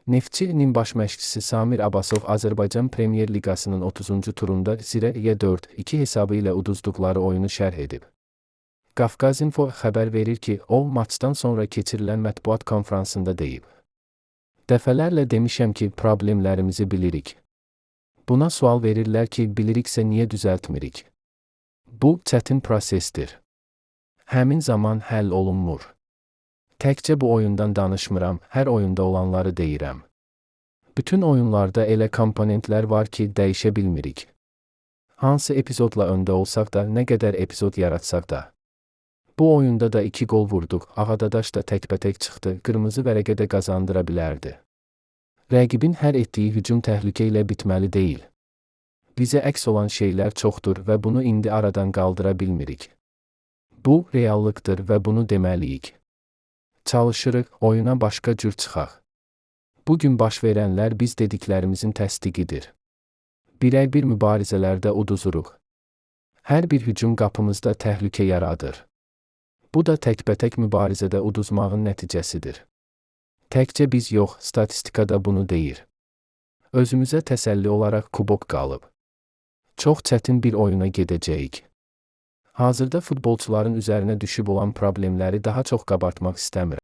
Neftçinin baş məşqçisi Samir Abbasov Azərbaycan Premyer Liqasının 30-cu turunda Zirəyə 4-2 hesabı ilə uduzduqları oyunu şərh edib. Qafqazinfo xəbər verir ki, o, maçdan sonra keçirilən mətbuat konfransında deyib. Dəfələrlə demişəm ki, problemlərimizi bilirik. Buna sual verirlər ki, biliriksə niyə düzəltmirik? Bu, çətin prosesdir. Həmin zaman həll olunmur. Təkcə bu oyundan danışmıram, hər oyunda olanları deyirəm. Bütün oyunlarda elə komponentlər var ki, dəyişə bilmirik. Hansı epizodla öndə olsaq da, nə qədər epizod yaratsaq da. Bu oyunda da 2 gol vurduq, Ağadadaş da təkbətək çıxdı, qırmızı vərəqə də qazandıra bilərdi. Rəqibin hər etdiyi hücum təhlükə ilə bitməli deyil. Bizə əks olan şeylər çoxdur və bunu indi aradan qaldıra bilmirik. Bu, reallıqdır və bunu deməliyik. Çalışırıq, oyuna başqa cür çıxaq. Bugün baş verənlər biz dediklərimizin təsdiqidir. Birər-bir mübarizələrdə uduzuruq. Hər bir hücum qapımızda təhlükə yaradır. Bu da təkbətək mübarizədə uduzmağın nəticəsidir. Təkcə biz yox, statistika da bunu deyir. Özümüzə təsəlli olaraq kubok qalıb. Çox çətin bir oyuna gedəcəyik. Hazırda futbolçuların üzərinə düşüb olan problemləri daha çox qabartmaq istəmirəm.